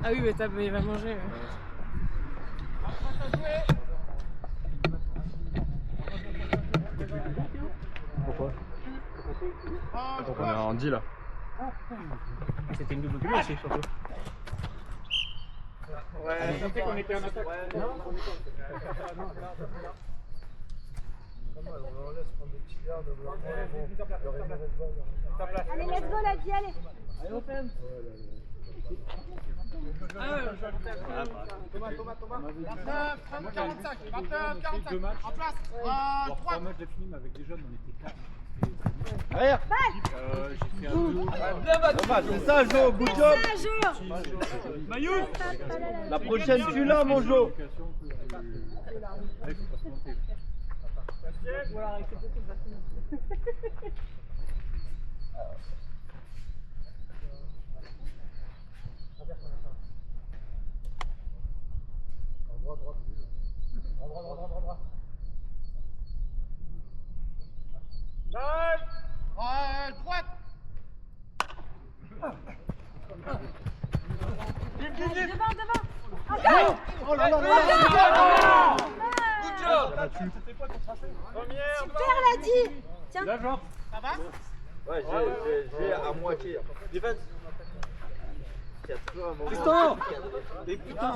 Ah oui, mais il va manger. Pourquoi? On est en 10 là. C'était une double touche surtout. Ouais, je pensais qu'on était en attaque. Allez, let's go, la vie, allez. Allez, open. Thomas. 45, 45, en place. 3 matchs de film avec des jeunes, on était 4. Arrière. J'ai fait un 2. C'est ça, Jo, good job. Maillot. La prochaine, tu l'as, mon Jo. Droite. Devant. Oh là là là. Good job. C'était quoi ton tracé? Première. Super, l'a dit. Tiens. Là, genre. Ça va? Ouais, j'ai à moitié. Défense. Tristan. Et putain.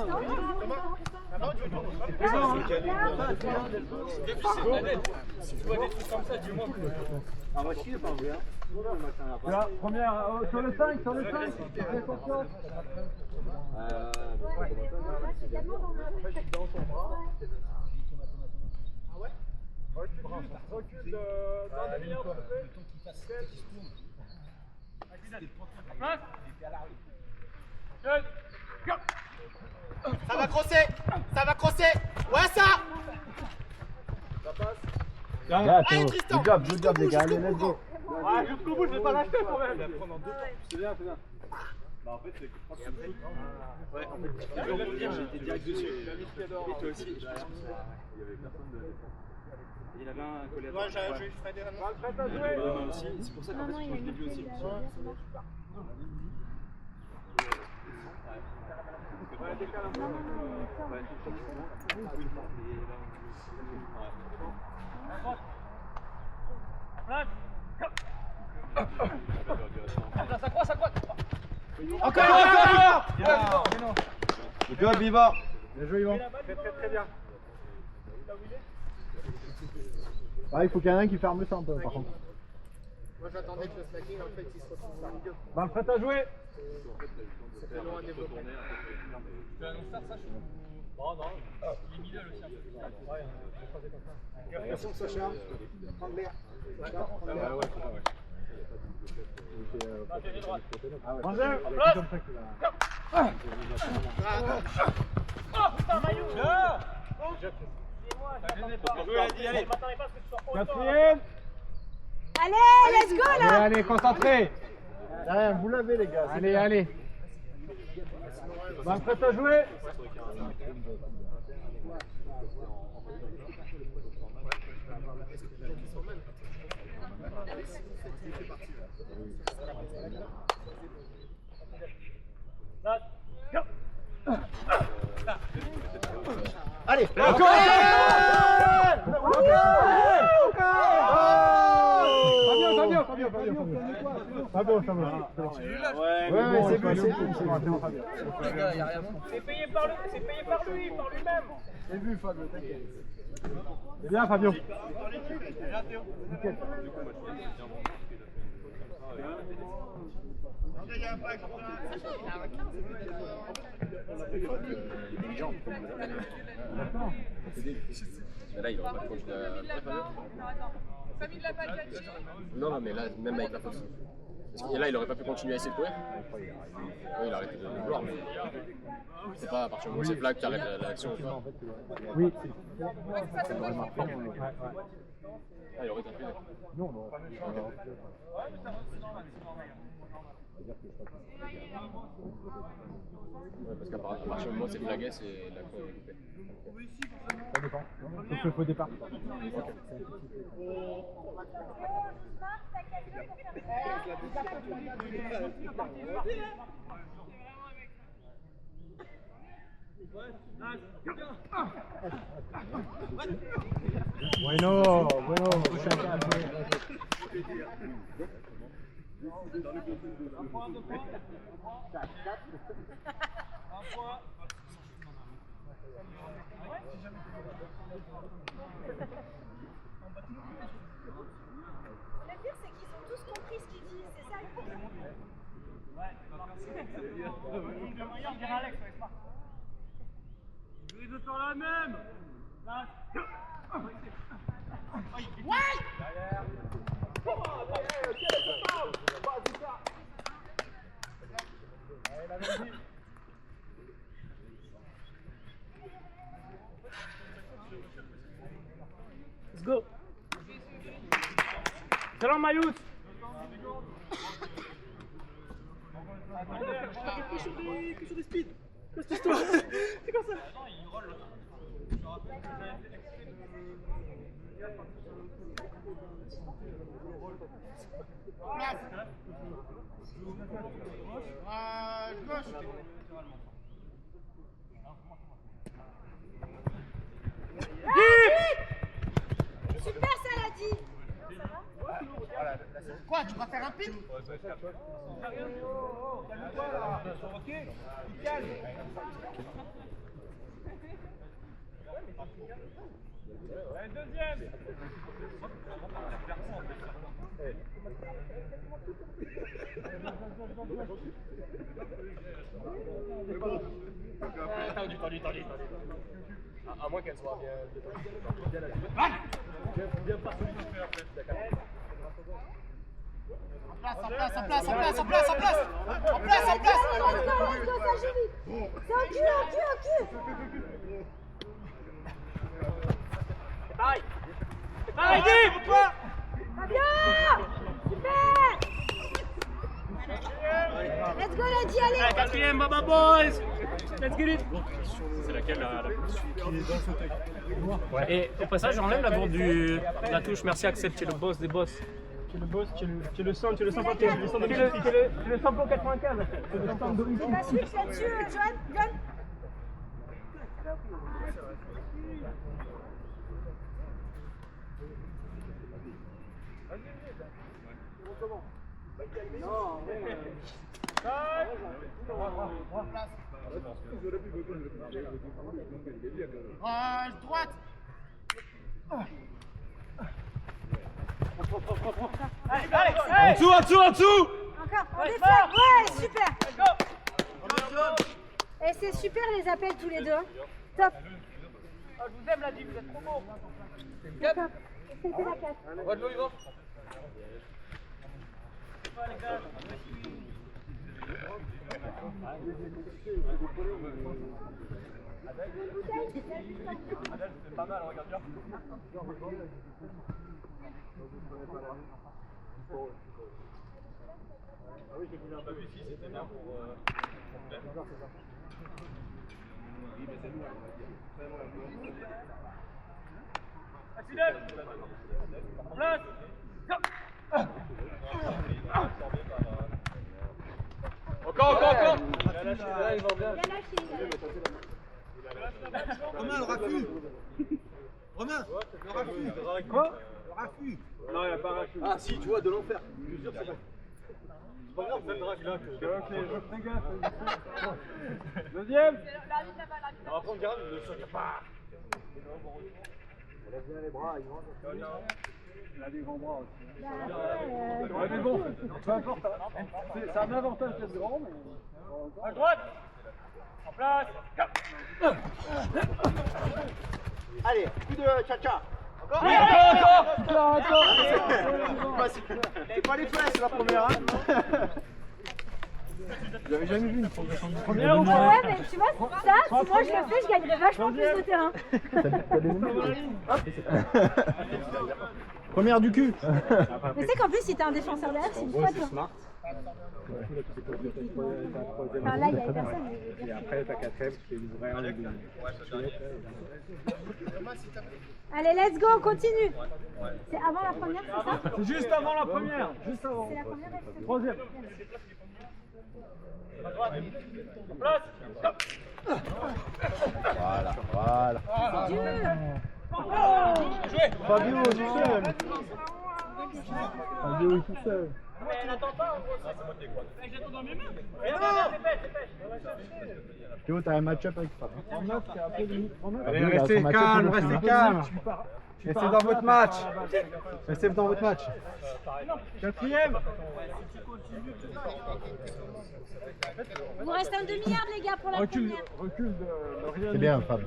Si tu vois des trucs comme ça, dis-moi. À moitié, pas vrai. Là, première, sur le 5, sur le 5. Fais confiance. Recule d'un demi-heure, s'il te plaît. Ça va crosser. Ouais, ça. Allez, Tristan. Good job, les gars. Allez, let's go. Ouais, jusqu'au bout, je vais pas l'acheter quand même. C'est bien. Bah en fait, c'est que ouais, en fait, j'étais direct dessus. Et toi aussi. Il y avait personne de défense. Il avait un collègue. Ouais, j'ai eu Fred et Renan aussi. C'est pour ça qu'en fait, je change de lui aussi. Ouais, décale un peu. Ça croise. Encore. Good job, Viva. Bien joué, Yvan. Très bien. Il faut qu'il y en ait un qui ferme le centre, par contre. Moi j'attendais que le slacking en fait il se retrouve dans le milieu. Bah, prêt à jouer. C'était long à développer. Tu annonces ça, je suis. Non. Il est milieu aussi un peu. Ouais, comme ça. Attention, Sacha. Prends l'air. Putain, maillot! Quatrième. Allez, let's go, là. Allez, concentré. Vous l'avez, les gars. Allez. Bah, prêt à jouer. Allez. Encore. Fabio. Ouais, c'est bon. C'est payé par lui-même. C'est vu, Fabio, t'inquiète. C'est bien, Fabio. Nickel. Mais là, il n'aura pas de continuer à. Famille de la patate. Non, mais là, même avec la fausse. Et là, il aurait pas pu continuer à essayer de courir. Oui, il a arrêté de vouloir, mais c'est pas à partir du moment où c'est flag, tu arrêtes l'action. Oui. Ah, il aurait tapé. Non. Ouais, parce qu'à partir du moment où c'est flagué, c'est l'action est coupée. Ça dépend. Sauf le faux départ. Bueno, bueno. Le pire, c'est qu'ils ont tous compris ce qu'il dit, c'est ça le problème. Let's go. Salam Mayout. Que sur des speeds. Quoi cette histoire? C'est quoi ça? Super, ça l'a dit. Quoi, tu vas faire un pin? Tendu. À moins qu'elle soit bien. En place. Let's go, ça joue vite. C'est un cul. Allez, dis, toi. Pas bien. Super. Let's go, l'a dit, allez. Quatrième, Baba Boys. Let's get it. C'est laquelle la Et au passage, j'enlève la bourde de la touche. Merci, accepte, tu es le boss des boss. Tu es le boss, tu es le 100, tu es le 100 tu es le 195. Tu es le 100 de On va switch là-dessus, John. Droite. En dessous. Encore, on défend. Ouais, super. Et c'est super les appels tous les deux. Top. Je vous aime, la vie, vous êtes trop beau. Top. C'était la 4. C'est pas mal, regarde bien. Ah oui, j'ai voulu un peu ici, c'était bien pour oui, mais c'est nous, Accident. En place. Encore. Bien lâché. Romain, le raffut. Romain, le raffut. Quoi? Le raffut. Non, il n'y a pas un raffut. Ah si, tu vois, de l'enfer. Je suis sûr que c'est pas. C'est pas grave, c'est le drague là. Je fais gaffe. Deuxième. Après on dira, ne se pas. Il a bien les bras, il mange. Il a des grands bras aussi. Ouais, mais bon, peu importe. C'est un avantage d'être grand, mais. À droite. En place. Allez, coup de cha-cha. Encore. C'est pas les fesses la première, hein. J'avais jamais vu une progression de première ou Ouais, mais tu vois, ça, si moi je le fais, je gagnerais vachement plus de terrain. Première du cul. Mais tu sais qu'en plus, si t'es un défenseur derrière, c'est une faute. Smart. Enfin, là, il n'y avait personne. Et après, ta quatrième, c'est une vraie Allez, let's go, on continue. C'est avant la première, c'est ça? C'est juste avant la première, juste avant. C'est la première et c'est Troisième. Voilà, voilà. Dieu. Fabio tout seul. Fabio est tout seul. Mais elle n'attend pas en gros. J'attends dans mes mains. Théo, t'as un match-up avec Fabio. 39, c'est un peu limite. Allez, restez calme, restez calme. Restez dans votre match. Restez dans votre match. Quatrième. Il nous reste un demi-heure, les gars, pour la première. Recule de rien. C'est bien, Fab.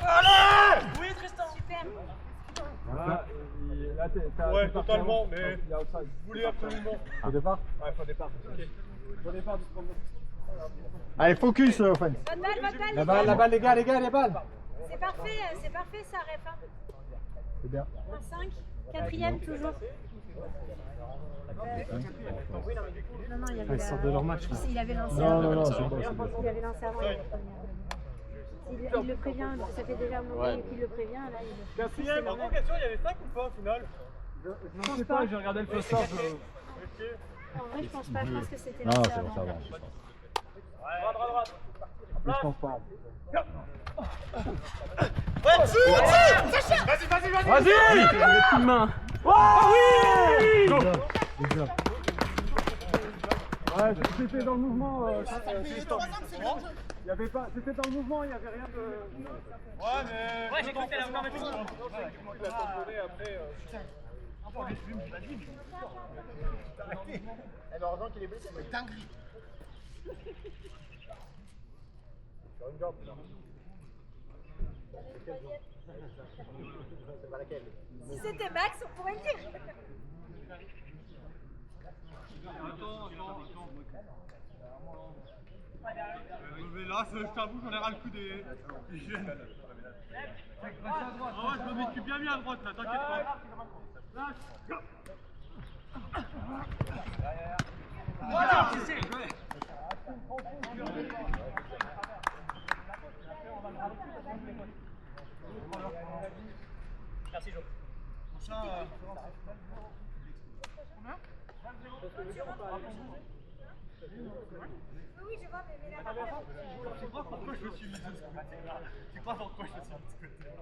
Voilà. Oui, Tristan. Super. Voilà. Là, Ouais, totalement, mais il y a outside. vous voulez absolument. Au départ. Ouais, faut départ. Ok. Au départ du premier. Allez, focus, offense. Votre balle, La balle, les gars, les balles. c'est parfait ça, ref. Hein. C'est bien. 5, quatrième toujours. Non, il y avait Ils sortent de leur match. Il avait lancé Non, avant. non, non, c'est bon. Il avait lancé avant la première. Il le prévient, ça fait déjà un moment Ouais. qu'il le prévient. Là, il Quatrième. En question, il y avait 5 ou pas au final? Je ne sais pas, j'ai regardé le post-op. En vrai, je pense pas, je pense que c'était Non, lancé c'est bon, avant. ça va. Je pense pas. Vas-y. Les petites mains. Ouais, c'était dans le mouvement. Il y avait pas, c'était dans le mouvement, il n'y avait rien de. Ouais, mais. Ouais, j'ai cru que t'allais encore mettre une main. Il a tamponné après. Heureusement qu'il est blessé, c'est dinguerie. Si c'était Max, on pourrait le dire. Mais là, je t'avoue, j'en ai ras le coup des jeunes. Ah ouais, je me m'occupe bien à droite là, t'inquiète pas. Voilà, c'est ça. Merci Jo. Oui, je vois, mais la première. Tu crois pourquoi je me suis mis de ce côté là? Tu crois pourquoi je me suis mis de ce côté là?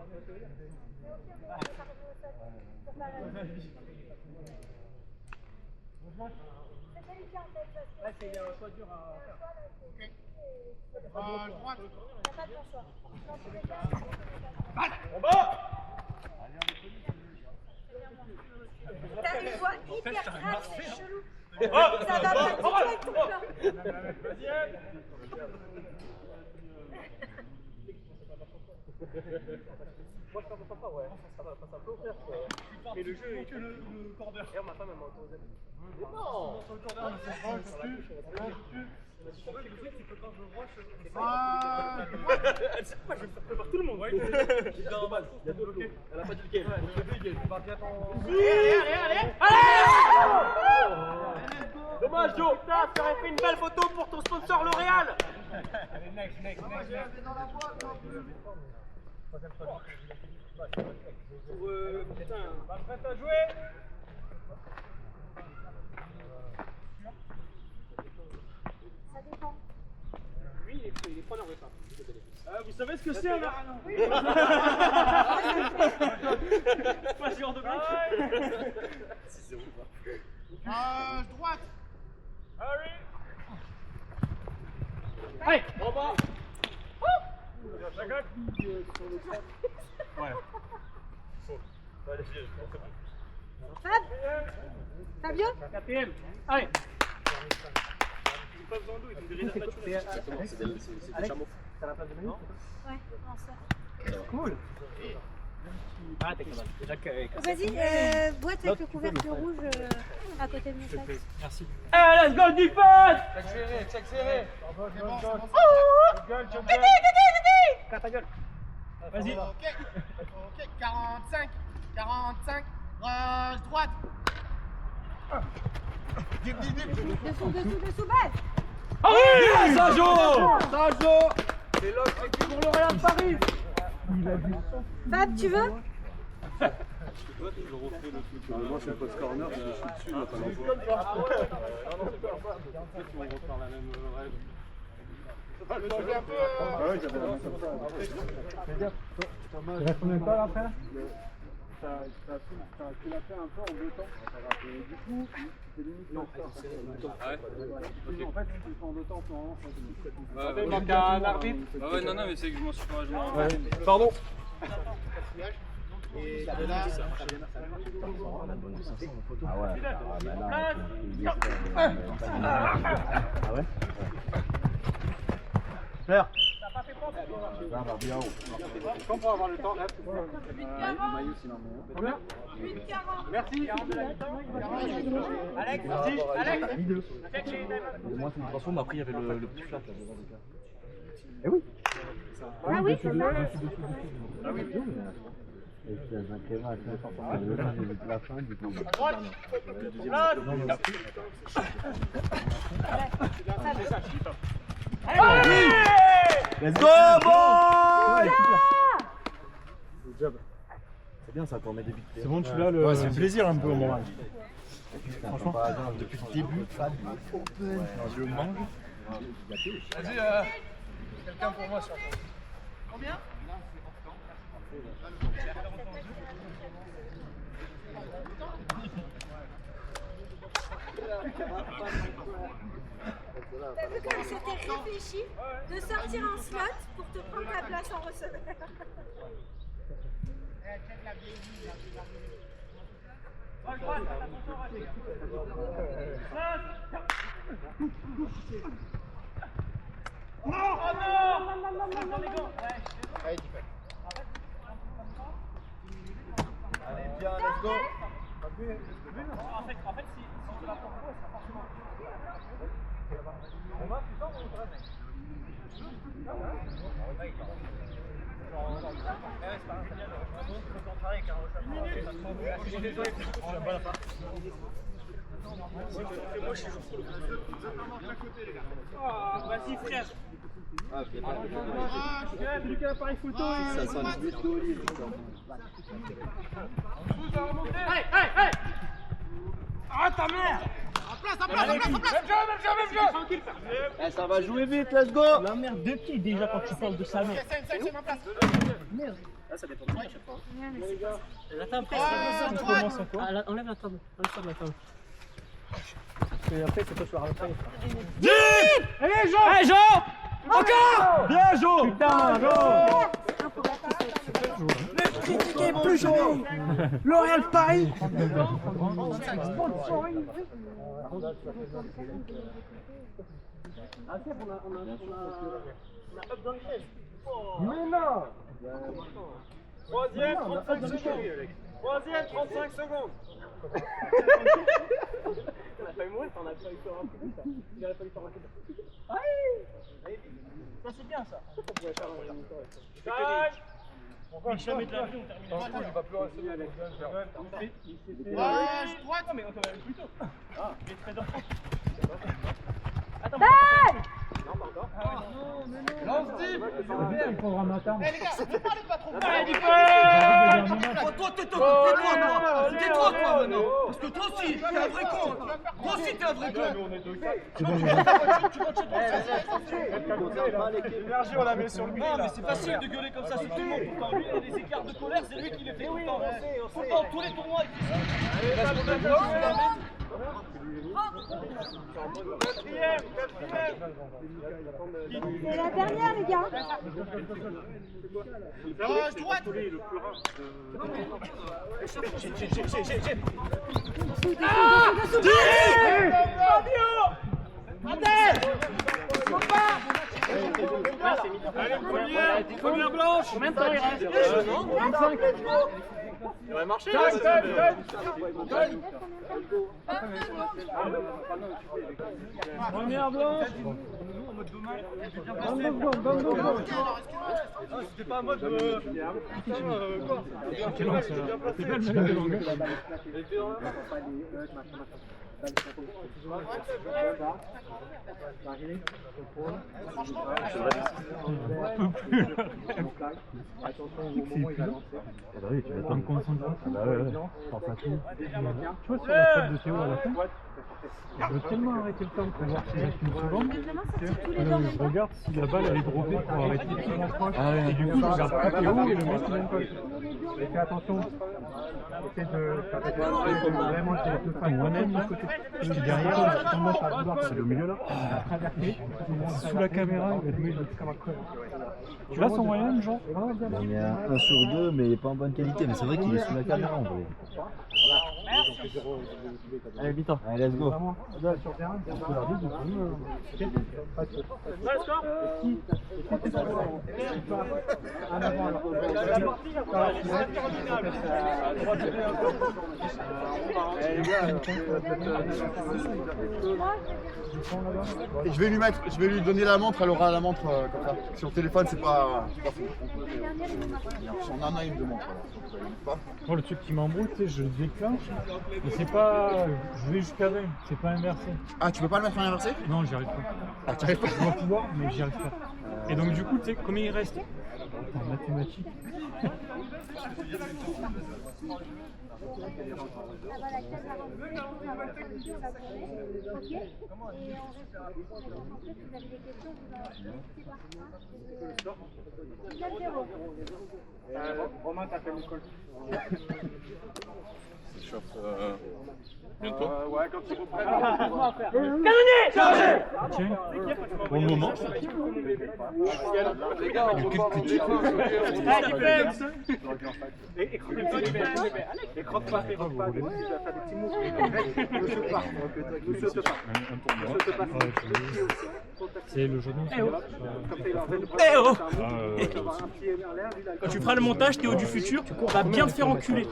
C'est délicat en fait. Là, c'est un choix dur à faire. Droite. T'as pas de bon choix. Dans tous les cas, t'as une voix hyper grave, c'est chelou. Ça va pas du tout avec ton plan. Moi, je pense pas, ouais. Ça peut offrir. Mais le jeu est que le corner. D'ailleurs, ma femme, elle m'a autorisé. Non! Elle sait pas, je vais faire par tout le monde. Ouais. Il y a deux bloqués. Elle a pas dit lequel. Allez! Dommage, Joe! Putain, tu aurais fait une belle photo pour ton sponsor L'Oréal! Allez, next. Putain, prête à jouer? Ça dépend. Lui, il est preneur, mais pas. Vous savez ce que c'est un aranon? Pas ce genre de blague. Droite. Allez, on va. Ouais. Fab Fabio Quatrième. Allez. C'est des chameaux. Ouais, non, ça. Cool. Ah, t'es capable. Déjà que. Vas-y, boîte avec le couvercle rouge à côté de mon sac. Merci. Allez, let's go, defense! Check serré. Ta gueule. Vas-y. Ok, 45, 45, droite. Dessous, base. Ah oui, Sajo. C'est l'homme qui pour le Real de Paris. Fab, tu veux? Normalement, je suis post corner, je suis dessus, là, pas l'envoie. Ah ouais, j'avais la main comme ça. Il reste combien de temps après? Tu l'as fait un peu en 2 temps. Et du coup, c'est limite non. Ah ouais? En fait, tu le fais en 2 temps, normalement. Il manque un arbitre. Ah ouais, non, mais c'est que je m'en suis pas. Pardon. Et de là, Ah ouais. Ah ouais? Faire. Là, va bien haut. Comme pour avoir le temps, là. Combien? 8,40. Merci. Alex, merci. Alex. Moi, c'est une façon, mais après, il y avait le petit flat. Eh oui. Ah oui, c'est ça. Ah oui. Et puis, il y a un créma avec la fin du coup. Let's go, boy! C'est bien ça, qu'on met des buts. C'est bon, tu l'as le. Ouais, c'est plaisir un peu au moment. Franchement, depuis le début, Fab, je le mange. Vas-y, quelqu'un pour moi sur combien? T'as vu comme c'était réfléchi de sortir un slot pour te prendre ta place en receveur. allez, bien, let's go. En fait, si je te la prends pour moi, ça forcément. On va, tu sens ou on reste? Vas-y frère. Celui qui a l'appareil photo. Ça sent le but d'olive. Allez, allez, allez. Arrête ta mère. Même jeu. Tranquille. Eh, ça va jouer vite, let's go! La merde de qui déjà quand tu parles de sa mère? Merde. Là, ça dépend de moi, je sais pas. La table, après, tu commences en quoi? Enlève la table. Enlève la table. Et après, c'est toi sur la table. Allez, Jean! Allez, Jean! Encore! Bien, Jean! Putain, Jean! Ne critiquez plus Jean! L'Oréal Paris! Ah, c'est on a up dans les chaises. Mais non! Troisième, 35 secondes. Troisième, 35 secondes. On a failli mourir, on a failli faire un coup de ça. Il aurait fallu faire un coup de ça. Ça c'est bien ça. On pourrait faire un coup de ça. On va jamais de la vie, on termine. Franchement, il va plus rester avec Droite, non mais on t'en avait plus tôt. Ah, il est 13h30. Attends, non, pas encore. Non, mais non. Lance-Steve. il faudra matin. Eh les gars, ne parlez pas trop. Toi, tais-toi, toi, maintenant. Parce que toi aussi, t'es un vrai con. Toi aussi, t'es un vrai con. L'énergie, on la met sur lui. Non, mais c'est facile de gueuler comme ça sur tout le monde. Pourtant, lui, il a des écarts de colère, c'est lui qui les fait tout le temps. Tout le temps, tous les tournois, il fait ça. Quatrième. C'est la dernière, les gars. Droite. Allez, première blanche. Combien de temps il reste? 25. Il aurait marché. Première blanche. C'était pas en mode. Quoi? Oui, tu vas pas me concentrer. Bah ouais, ouais. Pense à tout. Tu vois, sur la table de Théo à la fin, je veux tellement arrêter le temps pour voir s'il reste une seconde. Je regarde si la balle elle est droppée pour arrêter le temps. Et du coup, je regarde pas Théo et le mec il même pas. Et fais attention. Essaie de vraiment essayer de faire une one-end de côté. Parce que derrière, c'est le milieu là. Sous la caméra, il va être mieux. Tu l'as son moyen, Jean? Il y a 1 sur 2, mais il n'est pas en bonne qualité. Mais c'est vrai qu'il est sous la caméra en vrai. Allez, vite. Allez, let's go. Et je vais lui donner la montre, elle aura la montre comme ça. Sur le téléphone, c'est pas fou. Si on en a une de montre. Moi, le truc qui m'embrouille, tu sais, je le déclenche, mais c'est pas. Je vais jusqu'à 20, c'est pas inversé. Ah, tu peux pas le mettre en inversé? Non, j'y arrive pas. Ah, tu arrives pas? Je dois pouvoir, mais j'y arrive pas. Et donc, du coup, tu sais, combien il reste? En mathématiques. Romain t'appelle l'école. Ça chauffe bientôt. Ouais, quand tu reprends. Canonnier! Chargé! Tiens, pour le moment. Les gars, on repart en et croque pas, tu vas faire des petits mots. C'est le jaune. Quand tu feras le montage, Théo du futur, va bien te faire enculer.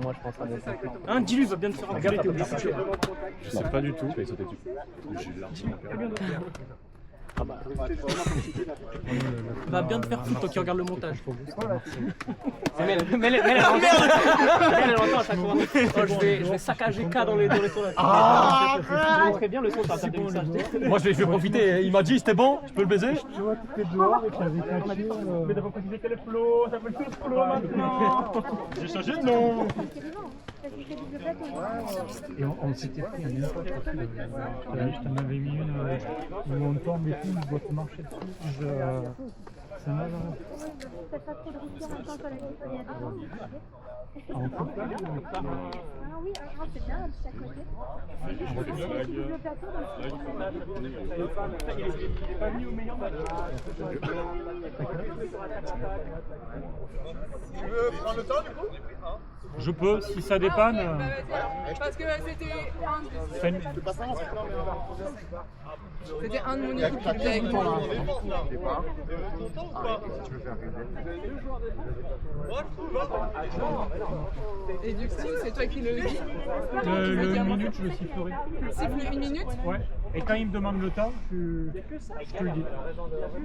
Moi, je pense à ça. Hein, dis-lui, va bien te faire enculer, Théo du futur. Je sais pas du tout. Je vais sauter dessus. J'ai l'arme. Va bien te faire foutre toi qui regarde le montage. Mais elle entend à chaque fois. Je vais saccager K dans les toilettes. Ah, je montrerai bien le son sur la table de mixage. moi, je vais profiter. Il m'a dit, c'était bon, je peux le baiser. Je vois que t'es dehors et qu'il y avait caché. Mais t'as pas précisé quel flow, ça s'appelle tous flow maintenant. J'ai changé de nom. Et on s'était pris un fois, je t'en avais mis une où on tombe et tout, je dois te marcher dessus. Ça m'a l'air. Faites pas trop de rupture en même temps quand la vie est En couple, Ah oui, c'est bien, c'est à côté. C'est juste que si tu doubles le plateau, Il est pas mis au meilleur match. Tu veux prendre le temps du coup? je peux, si ça dépanne. Parce que c'était un de mon équipe qui était avec moi. Et du coup, c'est toi qui le dis. Le minute, je le sifflerai. Tu le siffles une minute? Ouais. Et quand il me demande le temps, je te le dis.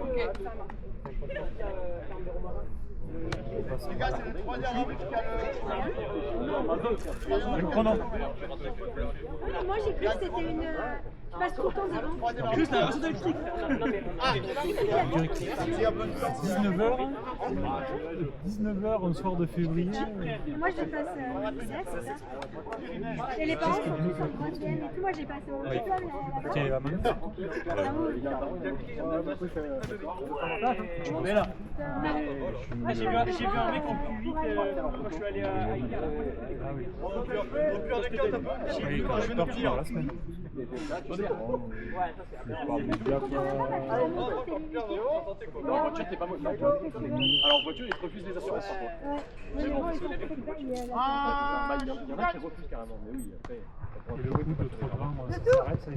Ok. Les gars, c'est le troisième arbitre qui a Le chrono. Moi j'ai cru que c'était une. Tu passes tout le temps devant. Juste un saut d'électrique. 19h un soir de février. Moi je passe 17, c'est ça. Et les parents sont tous en troisième et tout. Moi j'ai passé mon diplôme. Tiens, la main. On est là. J'ai vu un mec en Q8 quand je suis allé à Ikea. Quand je pars, je pars la semaine. En voiture, t'es pas motivé. Alors en voiture, ils te refusent les assurances parfois. Il Il y en a qui refusent carrément, mais oui, après. Et le coup de 3 grammes, ça s'arrête, ça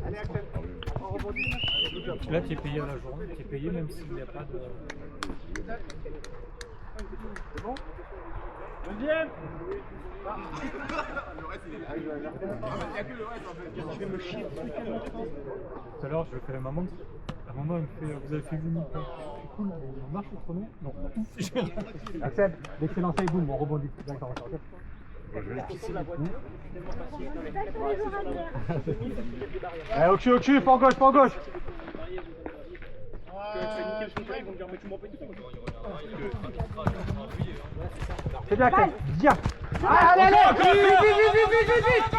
Là, tu es payé à la journée, tu es payé même s'il n'y a pas de. C'est bon? Deuxième. Je vais me chier. Tout à l'heure, je fais ma montre. La maman elle me fait vous avez fait 8 minutes. C'est cool, on marche entre nous? Non. Axel, dès que c'est lancé, boum, on rebondit. D'accord, on s'arrête. Je vais pisser les coups. Allez, au cul, fort gauche, fort gauche. C'est bien, Axel, bien. Allez, vite.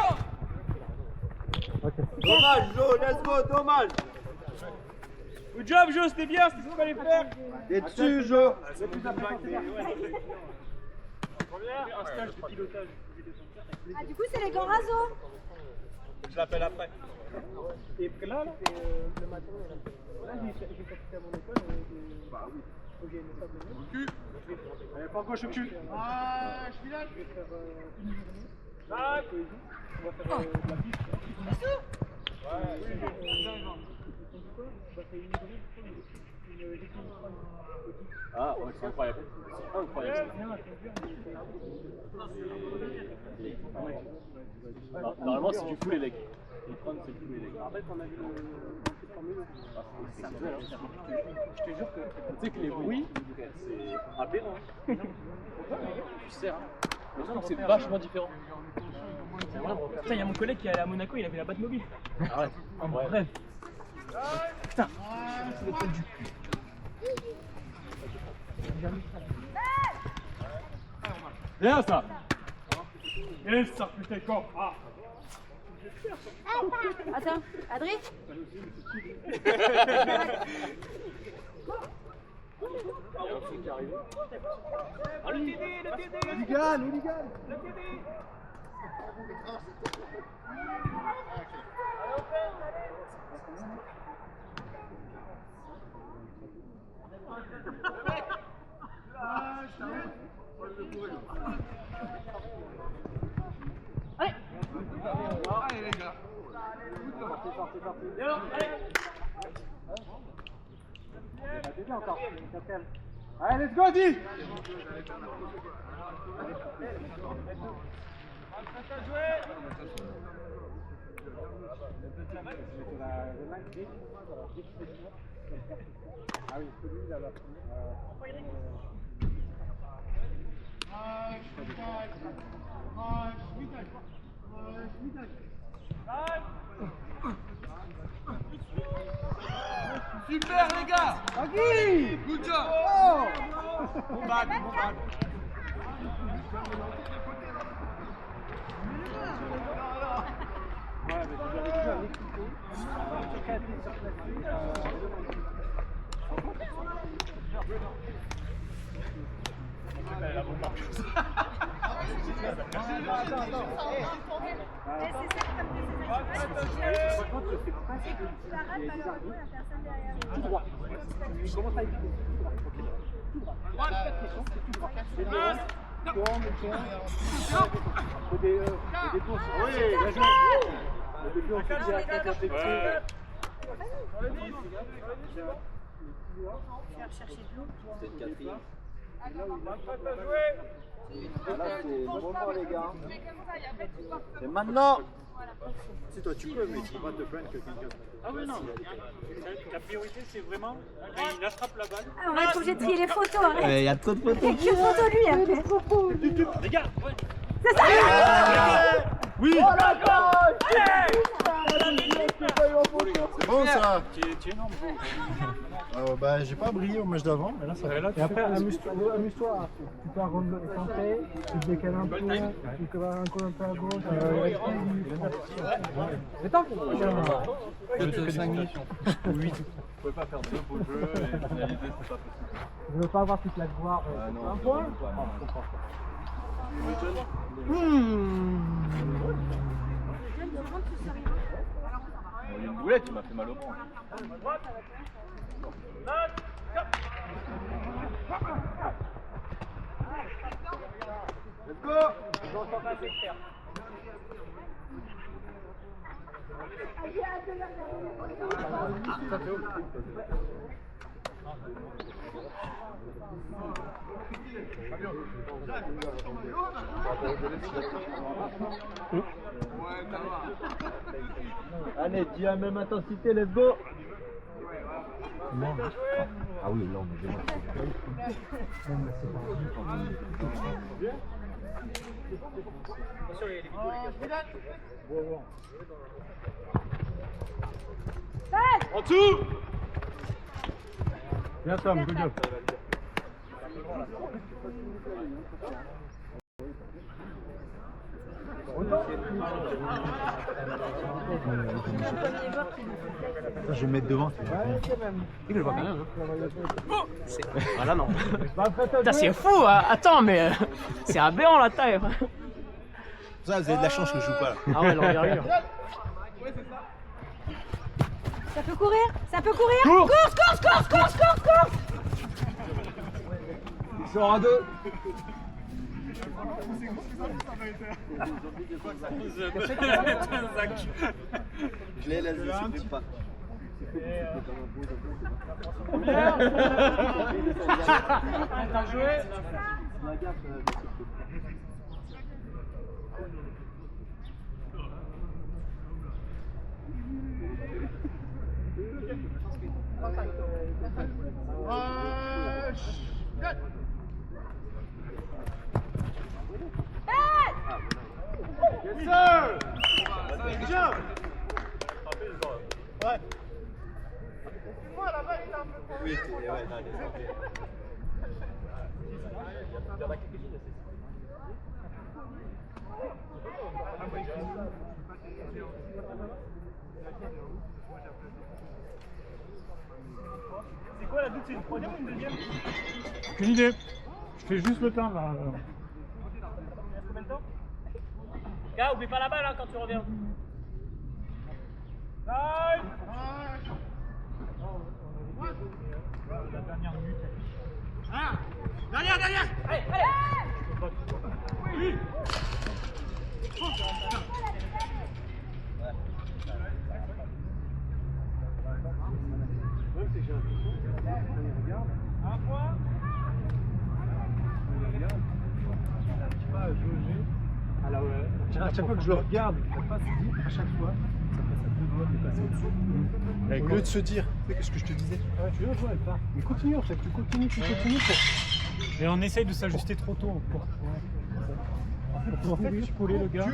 Dommage, Jo, let's go, dommage. Good job, Jo, c'était bien, c'est ce qu'il fallait faire. T'es dessus, Jo. Un stage de pilotage. Ah, du coup, c'est les gants raso. Je l'appelle après. Et là, le matin, là, j'ai sorti à mon école. Bah oui. J'ai une table de Cul. Allez, pas gauche au cul. Ah, je suis là. Je vais faire une journée. On va faire de la piste. Ah, ouais, c'est incroyable. C'est incroyable. Normalement, c'est du full élect. Les trônes, c'est du full élect. En fait, on a vu le formule. Je te jure que. Tu sais que les bruits, c'est aberrant. Tu sers. C'est vachement différent. Putain, il y a mon collègue qui est allé à Monaco, il avait la Batmobile. Ah ouais. En bref. Putain. Bien ça. Et ça, putain, corps. Ah. Attends, Adrien. Ah, le TD. Hooligan. Le TD. Allez les gars. Et alors, allez. C'est bien encore. Allez, let's go, Di. Ah oui, celui-là, là. Super les gars. Agui. Good job. Oh. Bon bad. Ouais, mais j'avais déjà l'équipé. Sur 4 et sur Voilà, c'est le moment, les gars. C'est maintenant. Si toi tu peux, mais tu peux pas te plaindre que quelqu'un. Ah oui, non. La priorité, c'est vraiment quand il attrape la balle. Ah, on va être obligé de trier les photos. Hein. Il y a trop de photos. Il y a que photo lui après. Les gars, ouais. C'est ça. Oui. Oh la goal. C'est bon ça. Tu es énorme. Bah j'ai pas brillé au match d'avant, mais là ça va. Et après, amuse-toi. Tu peux rentrer, tu te décales un peu, tu peux un coup un peu à gauche. C'est top. Je fais 5 minutes. 8. Vous pouvez pas faire 2 beaux jeux et finaliser, c'est pas possible. Je veux pas avoir toute la gloire. Un point. Il y a une boulette qui m'a fait mal au bras. Let's go. Allez, dis à même intensité, let's go. Ah oui, là on est bien. Attention les vidéos, les gars. En dessous. Bien Tom, good job. Je vais me mettre devant. Je le vois quand même. Ah là non. Putain, c'est fou, hein. Attends, mais c'est aberrant la taille. Ça, vous avez de la chance que je joue pas là. Ah ouais, l'envergure. Ça peut courir? Ça peut courir? Course, course, course, course, course, course! Il sort à 2. Je l'ai laissé, c'est pas. T'as joué? Yes sir. Good job. Ouais. Oui, ouais, non, C'est quoi la doute? C'est une troisième ou une deuxième? Aucune idée. Je fais juste le temps là. Combien de temps? Gars, oublie pas la balle hein, quand tu reviens. La dernière minute. Ah, derrière, derrière. Allez, allez. Oui. Un point. Alors, à chaque fois que je le regarde, la passe dit à chaque fois, ça passe à 2 doigts de passer au-dessus. Au lieu de se dire, tu sais qu'est-ce que je te disais? Ouais, tu vois, elle part. Mais continue en fait, tu continues pour... Et on essaye de s'ajuster trop tôt pour en fait, tu coller le gars.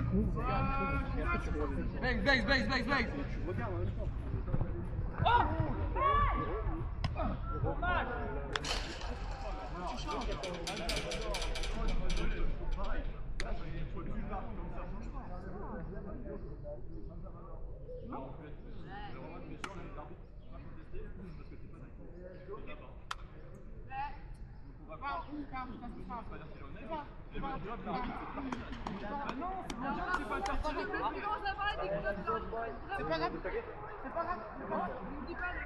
Base, base, base, base, base. Tu regardes en même temps. C'est pas grave. C'est pas grave. N'oublie pas les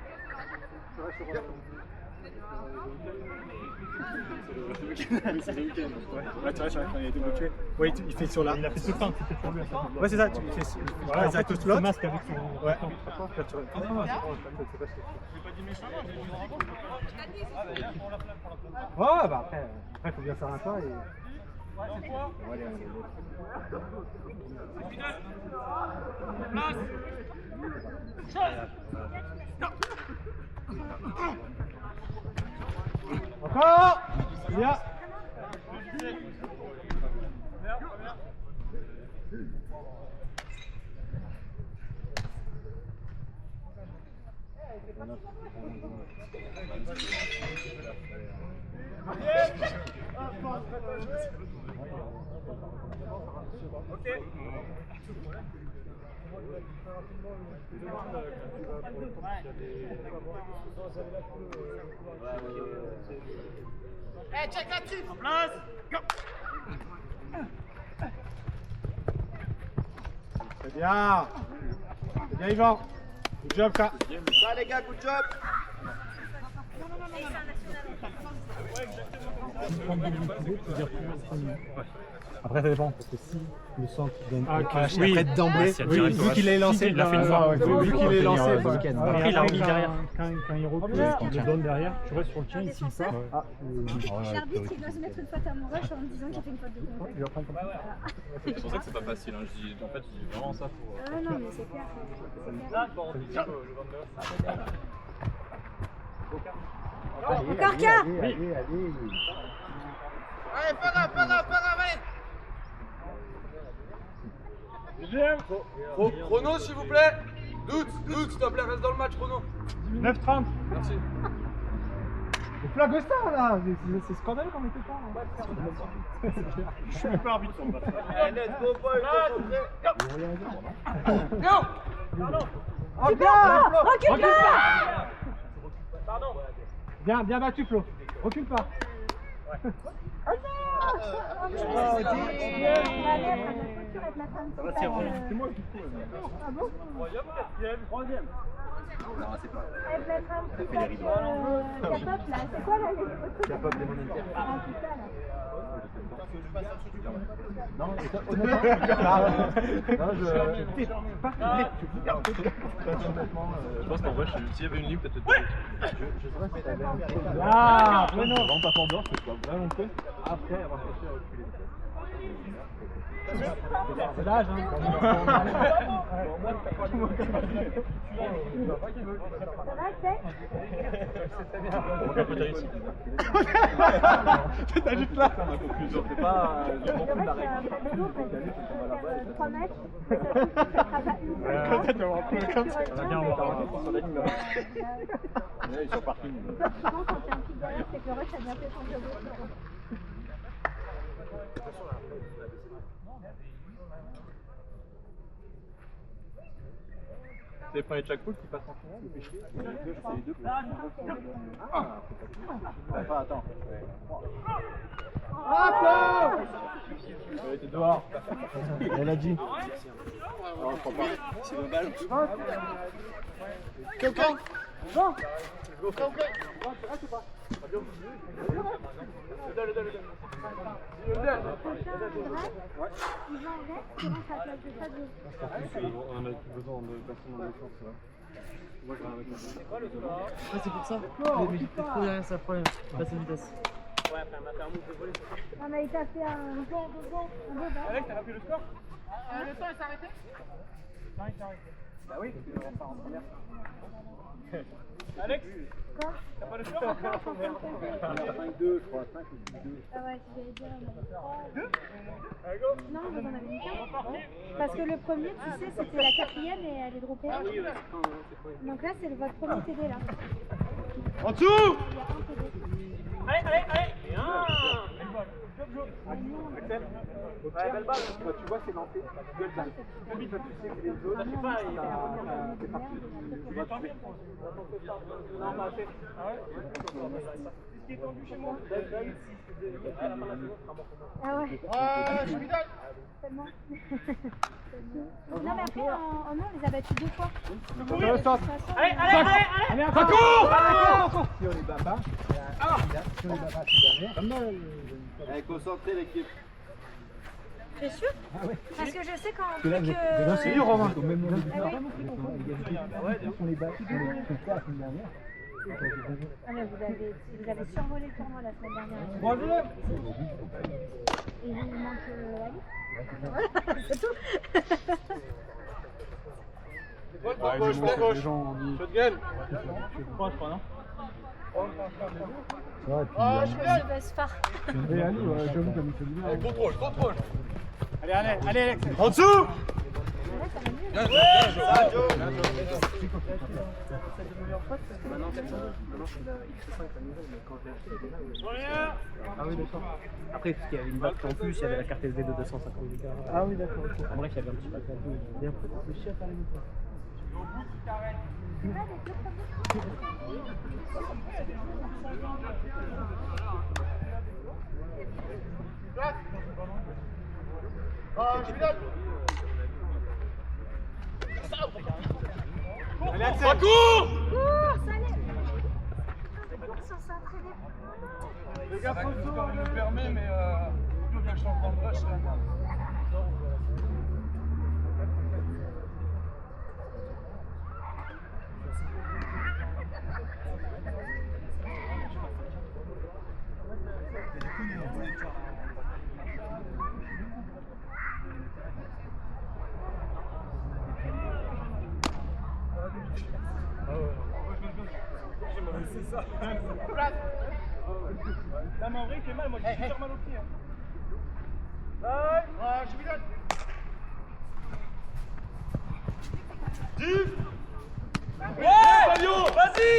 Oui, c'est le week-end. Ouais, tu vois, il a été bloqué. Ouais, il fait sur là. Il a fait ce temps, c'était sur lui. Ouais, c'est ça, tu fais Voilà, en fait, l'autre. le masque avec son... Ouais. Ouais, bah après, il faut bien faire un pas et... Ouais, c'est quoi? Encore! Bien! Eh, check là-dessus. En place. Go. Très bien! C'est bien Yvan! Good job, K! Ça les gars, good job! Ouais, exactement. Après, ça dépend, parce que si le centre donne oui. après d'emblée, vu qu'il est lancé, il l'a fait une fois. Vu qu'il est lancé, Après, il l'a remis derrière. Quand il repousse, il le donne derrière, tu restes sur le tien, ici, ça. L'arbitre, il doit se mettre une faute à mon rush en me disant qu'il fait une faute de contact. C'est pour ça que c'est pas facile. Hein. Je dis vraiment ça pour. Ah non, mais c'est clair. Encore qu'un. Allez, pas grave, allez. Chrono, s'il vous plaît. Doute, s'il te plaît, reste dans le match, chrono. 9-30. Merci. Le flag star là, c'est scandaleux qu'on était pas. Je suis même pas arbitre sur le match. Allez, let's go, boy, Recule pas. Bien battu, Flo. Recule pas. C'est moi qui trouve. Ah bon? Troisième. Non, c'est pas. Capop là, c'est quoi là? Capable des monétaires. Ah, c'est ça là. Non, Je pense qu'en vrai, s'il y avait une ligne, peut-être. je sais pas si t'avais un peu de. Ah, Bruno. Vraiment pas fort dehors, c'est quoi vraiment peu. Après, avoir cherché à reculer. C'est l'âge, hein. Ça va, c'est? T'as juste là. C'est pas. Je m'en fous de la règle. 3 mètres. Peut-être d'avoir un peu le camp. On a bien remonté sur la ligne là-bas. Ils sont partis. Souvent, quand t'es un petit derrière, c'est que le rush a bien fait son job. C'est pas les Jack Paul qui passent en finale ou péché? C'est les deux. Enfin, attends. Elle était dehors. Elle a dit. Non, je crois pas. C'est le balle. Quelqu'un? Bon. On a besoin de personnes en défense là. C'est pour ça. Mais j'étais trop derrière, c'est un problème. Passer de vitesse. Ouais, après, on a fait un move de voler. On a été à faire un beau bas. Alex, t'as rappelé le score? Le temps s'est arrêté? Non, il s'est arrêté. Bah oui, parce que on va en première. Alex, Quoi? t'as pas le score? 5-2, je crois. 5 ou 2. Ah ouais, j'allais dire, on avait 3. Non, mais on avait mis 15. Parce que le premier, tu sais, c'était la 4e et elle est droppée. Donc là, c'est votre premier TD là. En dessous! Il y a un TD. Allez! Bien! Axel? Ouais, belle balle. Quand tu vois c'est lancé, tu gueules ça. Plus vite, tu sais que les autres, c'est parti. Tu vas tomber. Non, pas assez. Ah ouais? Ce qui est tendu chez moi. Ah ouais. Tellement. Non mais après, en non, on les a battus 2 fois. Allez, un cours! Si on les bat pas, si on les bat pas, c'est dernier. Allez, concentrez l'équipe. T'es sûr? Parce que je sais quand on Là, fait mais c'est dur, Romain. Même on les bat, on fait pas la semaine dernière. Ah mais vous avez survolé le tournoi la semaine dernière. 3-2. Et il vous manque Ali. C'est tout. Gauche. Shotgun. Proche, non? Je passe pas. Et Ali, j'avoue comme il fait du bien. Contrôle. Allez, Alex. En dessous! Bien joué. Maintenant, je suis là, X5 à niveau, mais quand je l'ai acheté, il était là. Ah oui, d'accord. Après, parce qu'il y avait une batte en plus, il y avait la carte SD de 250 Go. Ah oui, d'accord. En bref, il y avait un petit pack à deux. Et après, le chien à la limite. Allez, Axel! Cours! Ça allait. Ils sont s'entraîner. Les gars, photo, on le permet, mais C'est ça. Là, mais en vrai, il fait mal, moi j'ai super mal au pied. Je lui donne. Div. Ouais, Fabio, vas-y.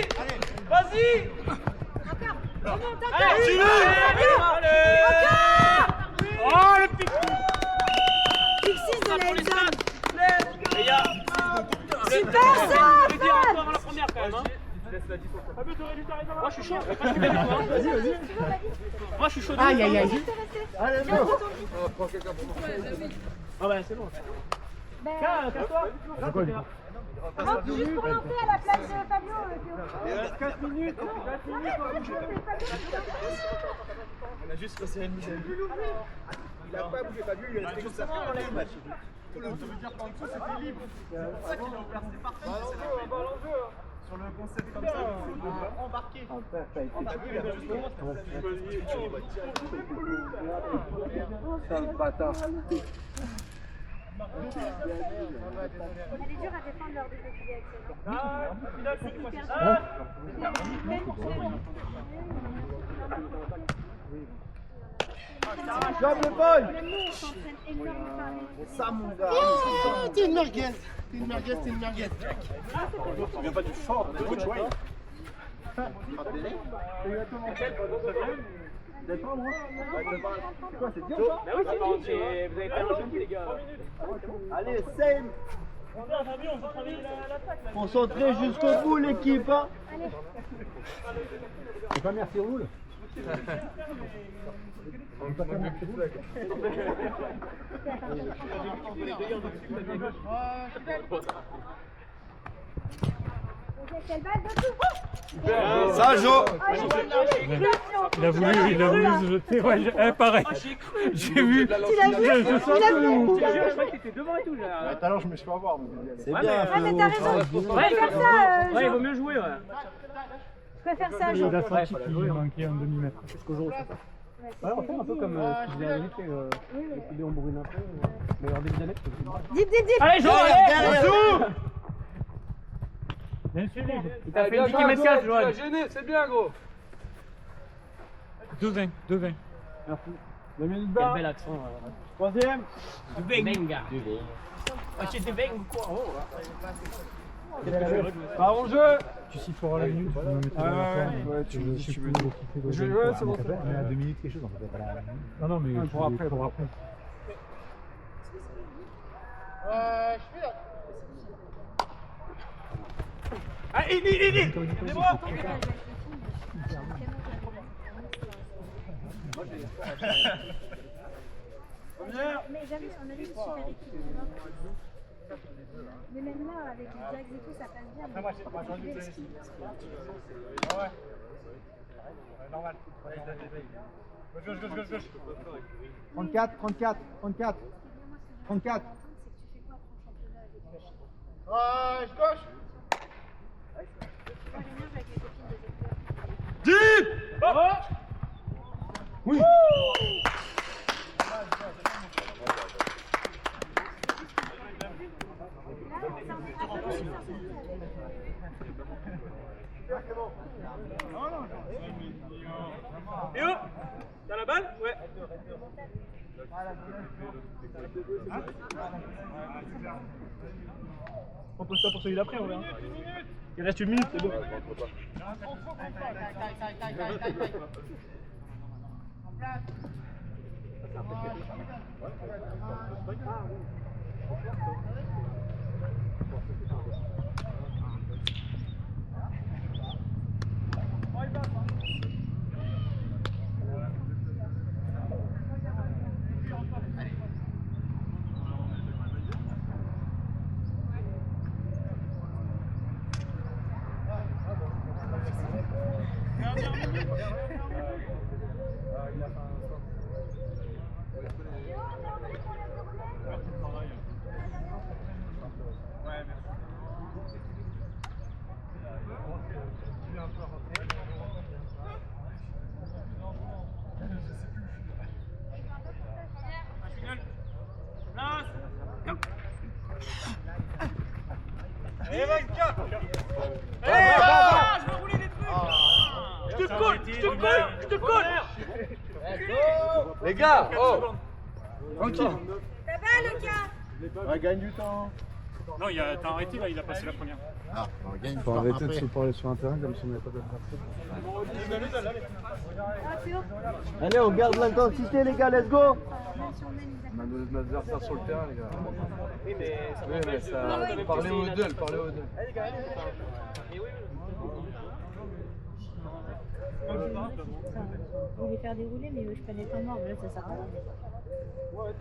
Vas-y. Remonte encore. Allez, oh, le petit coup. Fixis de la Elton. Les gars. Super ça. Je vais dire un peu avant la première quand même. Hein. Moi je suis chaud. Vas-y. Moi je suis chaud. Aïe. Allez, go. Prends quelqu'un pour moi. Ah bah c'est bon. Tiens, casse-toi. Juste pour lancer à la place de Fabio. Il reste 4 minutes. On a juste resserré une mise à lui. Il a pas bougé, Fabio, il est resté comme ça. Ça veut dire qu'en dessous c'était libre. C'est pour ça qu'il est en place, c'est parfait. Sur le concept comme ça, il faut embarquer. Fabio, il a justement C'est un bâtard. Elle est dure à défendre lors des défilés Job le boy. Même nous, on s'entraîne énormément. Ça, mon gars. T'es une merguez. T'es une merguez. Tu viens pas du fort, de votre choix. C'est quoi, c'est dur ça? Bah oui, c'est dur, vous avez fait un jeu, les gars. Allez, same. Concentré jusqu'au bout l'équipe. Hein. C'est pas merci roule. Quelle balle de tout. Ça, Jo. Il a voulu se jeter, ouais, pareil. J'ai vu. Tu l'as vu? Je sens que Je crois que t'étais devant et tout là. Tout à l'heure, je me suis fait avoir. C'est bien. Ouais, mais t'as raison. Je préfère ça. Ouais, il vaut mieux jouer, ouais. Je préfère ça, il Jo. a senti qu'il manquait un demi-mètre. Jusqu'au jour où ça. Ouais, on fait un peu comme ce que j'ai invité, les CD on brûle un peu, mais en début d'année, Dip. allez, Jo, allez. Bien suivi. Il t'a fait une 10 km 4, Joanne. Tu l'as gêné, c'est bien, gros. 2-20. Merci. 2 minutes Quel bas. bel accent. Troisième. Venga. Ah, c'est des venga ou quoi? Pas en jeu. Tu siffleras la minute, tu peux me mettre dans la forme. Ouais, tu me dis, tu veux. Ouais, C'est bon, c'est bon. à 2 minutes quelque chose, en fait. Non, non, mais Pour après. pour après. Ah, il dis-moi. Mais jamais, on a dit super équipe. Mais même là, avec les Jags et tout, ça passe bien. Moi, j'ai envie de te laisser. Ouais. Normal. Gauche. 34. 34. Gauche. Deep. Oui. Et oh, t'as la balle? Ouais. On pose ça pour celui d'après, on verra. Il reste 1 minute, c'est bon. Allez, va, Lucas. Allez, je vais rouler des trucs. Je te colle, je te colle, je te colle. Les gars, oh tranquille. Ça va, Lucas? On gagne du temps. Non, t'as arrêté là, il a passé la première. Ah, on gagne du Faut temps arrêter de après. se parler sur un terrain comme si on n'avait pas d'adversaire. Ah, c'est bon. Allez, on garde l'intensité, les gars, let's go. On a nos adversaires sur le terrain, les gars. Oui, mais ça Oui, mais ça. Parlez aux deux, parlez aux deux. Je voulais faire dérouler, mais je prenais temps mort, mais là ça sert à rien. Good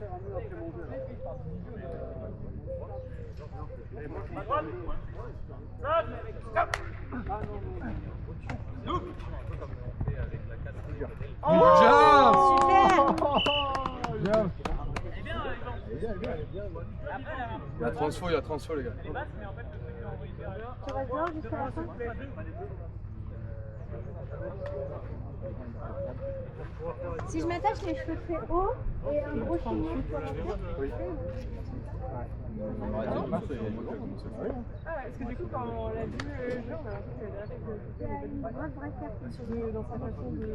job! Super! Il y a transfo, les gars. Tu restes dehors jusqu'à la fin? Si je m'attache les cheveux très hauts et un gros chignon sur la tête. Ah ouais, parce que du coup, quand on l'a vu le jeu, on a l'impression qu'il y a une grosse vraie carte dans sa façon de.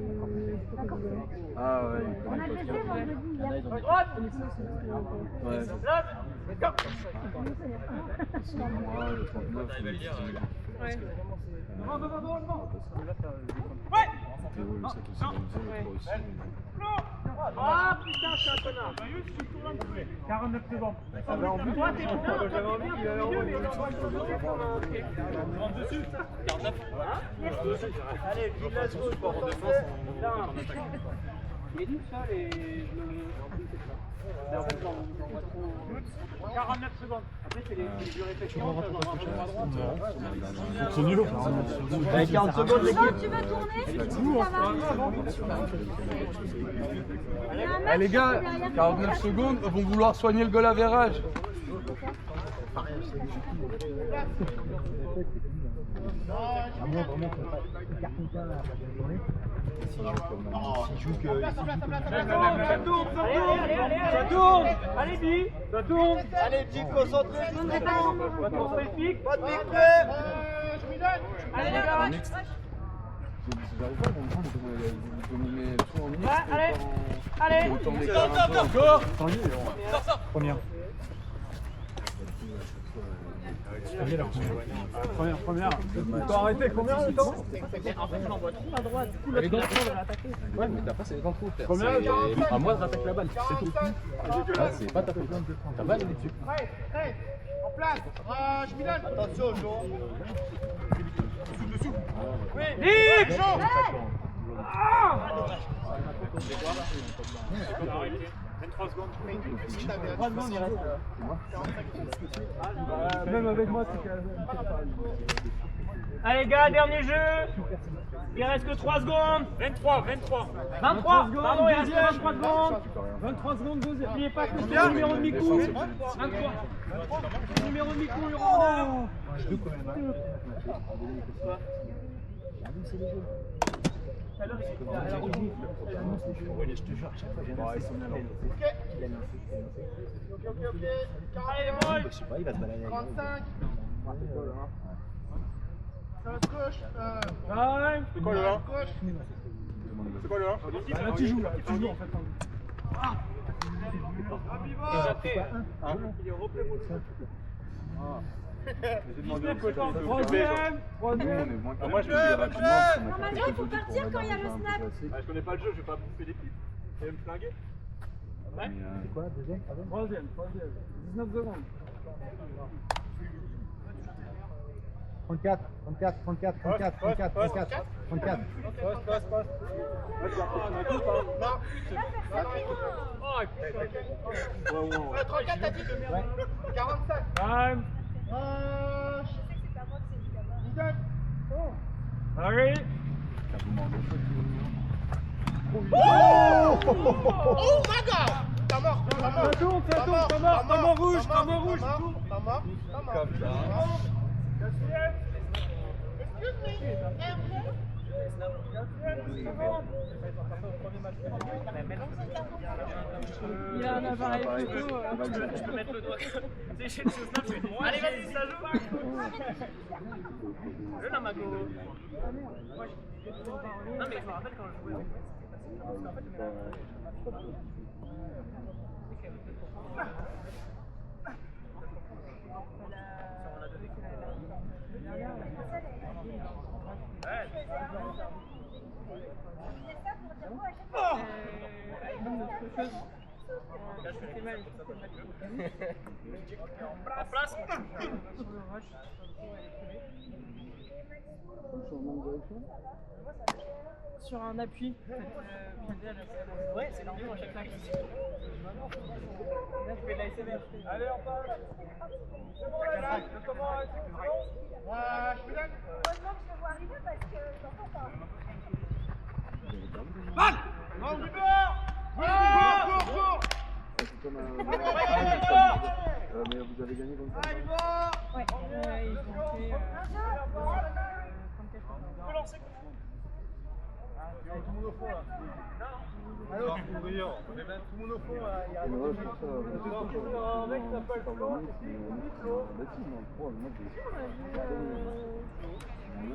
Ah ouais. On a testé vendredi hier. Ouais. Ouais. Ah putain, je suis un connard. 49 secondes. Toi, t'es bien. J'avais envie qu'il allait en haut, mais on Allez, let's go. Il est d'où ça les. En fait, j'en vois trop. 49 secondes. Après, c'est les répétitions. C'est nul. Allez, 40 secondes, l'équipe. Tu veux tourner? Eh les gars, 49 secondes, vont vouloir soigner le goal average. Ça tourne. Allez, Bi. Ça tourne. Allez, Bi, concentré. On ne pas long. Pas trop fait le pic. Pas de pic, je m'y donne. Allez, les gars. J'arrive pas à comprendre comment vous dominez tout en mix. Allez. Allez. Encore. Première. Première. Faut arrêter combien de temps? En fait, j'en vois trop à droite. Du coup, l'autre, il a attaqué. Ouais, mais t'as pas c'est dans le trou, frère. Combien de temps? À moi de rattaquer la balle, c'est tout. Ah, c'est pas ta faute. Ta balle elle est dessus. Prêt, en place. Je m'y donne. Attention, Jean. Dessous. Oui. Vite. Jean. 23 secondes. Même avec moi, c'est quand Allez, gars, dernier jeu. Il reste que 3 secondes. 23. 23. Pardon, il reste que 23 secondes. 23 secondes, deuxième. N'oubliez pas que c'est le numéro de Mikou. 23. Le numéro de Mikou, il y aura en heure. Allez, boy. Je sais pas, il va se balader. 35. Gauche. C'est quoi le 1? Gauche. C'est quoi le 1? Là, tu joues, en fait. Déjà fait. Il est replay pour le Troisième. Moi, je me dis rapidement. Normalement, il faut partir quand il y a le snap. Je connais pas le jeu, je vais pas bouffer l'équipe. Tu vas me flinguer? Ouais. C'est quoi, deuxième? Troisième. 19 secondes. 34. Passe. Non. 34, t'as dit. 45. Time. M'y donne. Allez. Oh my god. T'as mort. Ça tourne, t'as mort rouge. T'as mort. Excuse me. Il a un appareil photo. Je peux mettre le doigt. Tu sais, j'ai le snap, je fais allez, vas-y, ça joue. Je la mago. Non, mais je me rappelle quand je jouais avec moi, c'était facile. Parce qu'en fait, je mets Là, je fais mal. En place. Sur un appui. Ouais, c'est l'argent à chaque fois. Là, je fais de la SMR. Allez, on part. C'est bon, là, je commence. Je vous donne. Heureusement que je te vois arriver parce que j'entends pas. Non, on y va. Cours. C'est comme un. Mais vous avez gagné comme ça. Ouais, ils ont fait 34 ans. Tout le monde au fond là. Alors, on met tout le monde au fond là. Il y a un mec qui s'appelle Flo.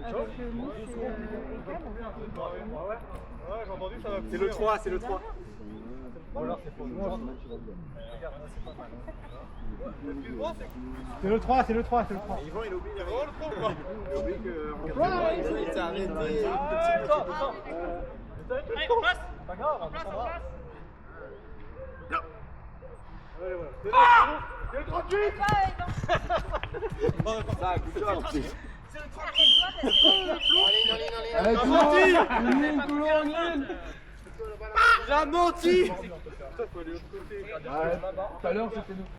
Avec Mousse et Cam. Ouais, j'ai entendu ça va. C'est le 3, c'est le 3. Bon, alors c'est pour moi. C'est le 3, c'est le 3, c'est le 3. Yvan, il oublie. Oh, le trou quoi. Il oublie que. Voilà. Il s'est arrêté. Allez, en place. Pas grave, En place, en place. Allez, voilà. C'est le 38. Ça, coup de job. Allez, Il a menti. Putain, faut aller de l'autre côté. tout à l'heure, c'était nous.